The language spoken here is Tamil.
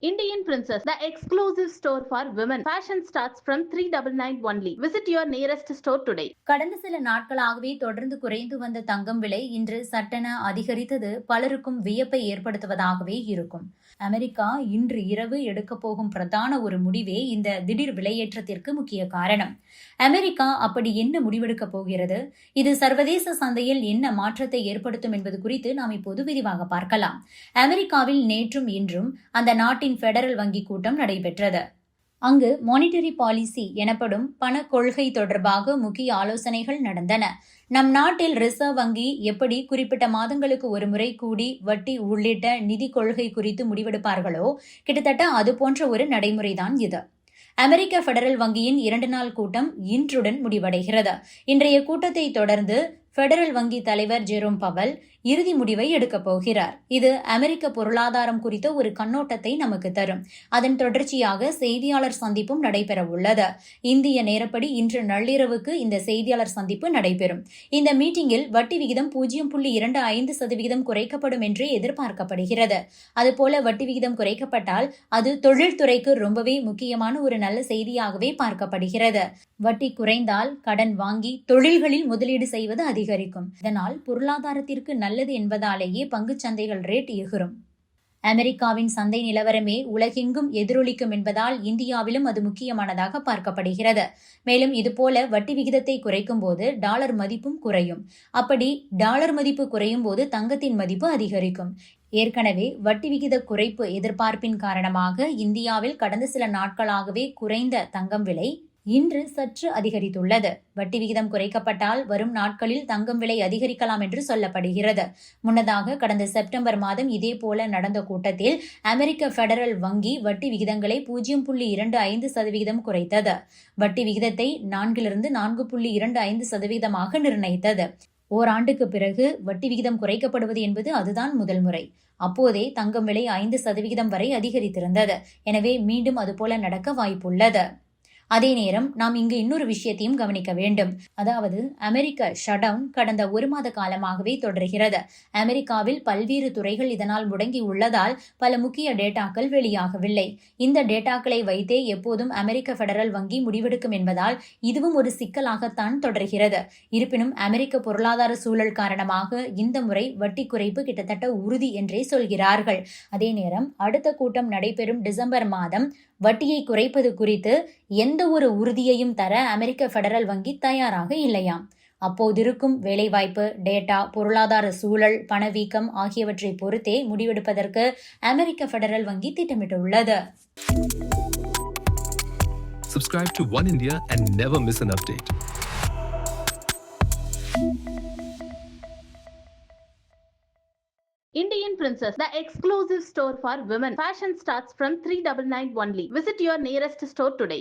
Indian Princess, the exclusive store for women. Fashion starts from 399 only. Visit your nearest store today. கடந்த சில நாட்களாகவே தொடர்ந்து குறைந்து வந்த தங்கம் விலை இன்று சட்டென அதிகரித்தது பலருக்கும் வியப்பை ஏற்படுத்துவதாகவே இருக்கும். அமெரிக்கா இன்று இரவு எடுக்கப் போகும் பிரதான ஒரு முடிவே இந்த திடீர் விலையேற்றத்திற்கு முக்கிய காரணம். அமெரிக்கா அப்படி என்ன முடிவெடுக்கப் போகிறது, இது சர்வதேச சந்தையில் என்ன மாற்றத்தை ஏற்படுத்தும் என்பது குறித்து நாம் இப்போது விரிவாக பார்க்கலாம். அமெரிக்காவில் நேற்றும் இன்றும் அந்த நாட்டின் பெடரல் வங்கி கூட்டம் நடைபெற்றது. அங்கு மானிட்டரி பாலிசி எனப்படும் பண கொள்கை தொடர்பாக முக்கிய ஆலோசனைகள் நடந்தன. நம் நாட்டில் ரிசர்வ் வங்கி எப்படி குறிப்பிட்ட மாதங்களுக்கு ஒருமுறை கூடி வட்டி உள்ளிட்ட நிதி கொள்கை குறித்து முடிவெடுப்பார்களோ, கிட்டத்தட்ட அதுபோன்ற ஒரு நடைமுறைதான் இது. அமெரிக்க பெடரல் வங்கியின் 2 நாள் கூட்டம் இன்றுடன் முடிவடைகிறது. இன்றைய கூட்டத்தை தொடர்ந்து பெடரல் வங்கி தலைவர் ஜெரோம் பவல் இறுதி முடிவை எடுக்கப் போகிறார். இது அமெரிக்க பொருளாதாரம் குறித்த ஒரு கண்ணோட்டத்தை நமக்கு தரும். அதன் தொடர்ச்சியாக செய்தியாளர் சந்திப்பும் நடைபெற உள்ளது. இந்திய நேரப்படி இன்று நள்ளிரவுக்கு இந்த செய்தியாளர் சந்திப்பு நடைபெறும். இந்த மீட்டிங்கில் வட்டி விகிதம் 0.25% குறைக்கப்படும் என்று எதிர்பார்க்கப்படுகிறது. அதுபோல வட்டி விகிதம் குறைக்கப்பட்டால் அது தொழில்துறைக்கு ரொம்பவே முக்கியமான ஒரு நல்ல செய்தியாகவே பார்க்கப்படுகிறது. வட்டி குறைந்தால் கடன் வாங்கி தொழில்களில் முதலீடு செய்வது அதிகரிக்கும். இதனால் பொருளாதாரத்திற்கு நல்லது என்பதாலேயே பங்குச் சந்தைகள் ரேட் எகிரும். அமெரிக்காவின் சந்தை நிலவரமே உலகெங்கும் எதிரொலிக்கும் என்பதால் இந்தியாவிலும் அது முக்கியமானதாக பார்க்கப்படுகிறது. மேலும் இதுபோல வட்டி விகிதத்தை குறைக்கும் போது டாலர் மதிப்பும் குறையும். அப்படி டாலர் மதிப்பு குறையும் போது தங்கத்தின் மதிப்பு அதிகரிக்கும். ஏற்கனவே வட்டி விகித குறைப்பு எதிர்பார்ப்பின் காரணமாக இந்தியாவில் கடந்த சில நாட்களாகவே குறைந்த தங்கம் விலை இன்று சற்று அதிகரித்துள்ளது. வட்டி விகிதம் குறைக்கப்பட்டால் வரும் நாட்களில் தங்கம் விலை அதிகரிக்கலாம் என்று சொல்லப்படுகிறது. முன்னதாக கடந்த செப்டம்பர் மாதம் இதேபோல நடந்த கூட்டத்தில் அமெரிக்க பெடரல் வங்கி வட்டி விகிதங்களை 0.25% குறைத்தது. வட்டி விகிதத்தை 4 4.25% நிர்ணயித்தது. ஓராண்டுக்கு பிறகு வட்டி விகிதம் குறைக்கப்படுவது என்பது அதுதான் முதல் முறை. அப்போதே தங்கம் விலை 5% வரை அதிகரித்திருந்தது. எனவே மீண்டும் அதுபோல நடக்க வாய்ப்புள்ளது. அதே நேரம் நாம் இங்கு இன்னொரு விஷயத்தையும் கவனிக்க வேண்டும். அதாவது அமெரிக்க ஷட்டவுன் கடந்த 1 மாத காலமாகவே தொடர்கிறது. அமெரிக்காவில் பல்வேறு துறைகள் இதனால் முடங்கி உள்ளதால் பல முக்கிய டேட்டாக்கள் வெளியாகவில்லை. இந்த டேட்டாக்களை வைத்தே எப்போதும் அமெரிக்க பெடரல் வங்கி முடிவெடுக்கும் என்பதால் இதுவும் ஒரு சிக்கலாகத்தான் தொடர்கிறது. இருப்பினும் அமெரிக்க பொருளாதார சூழல் காரணமாக இந்த முறை வட்டி குறைப்பு கிட்டத்தட்ட உறுதி என்றே சொல்கிறார்கள். அதே நேரம் அடுத்த கூட்டம் நடைபெறும் டிசம்பர் மாதம் வட்டியை குறைப்பது குறித்து எந்த ஒரு உறுதியையும் தர அமெரிக்க பெடரல் வங்கி தயாராக இல்லையாம். அப்போதிருக்கும் வேலைவாய்ப்பு, டேட்டா, பொருளாதார சூழல், பணவீக்கம் ஆகியவற்றை பொறுத்தே முடிவெடுப்பதற்கு அமெரிக்க பெடரல் வங்கி திட்டமிட்டுள்ளது. Subscribe to One India and never miss an update. Indian Princess, the exclusive store for women. Fashion starts from 399 only. Visit your nearest store today.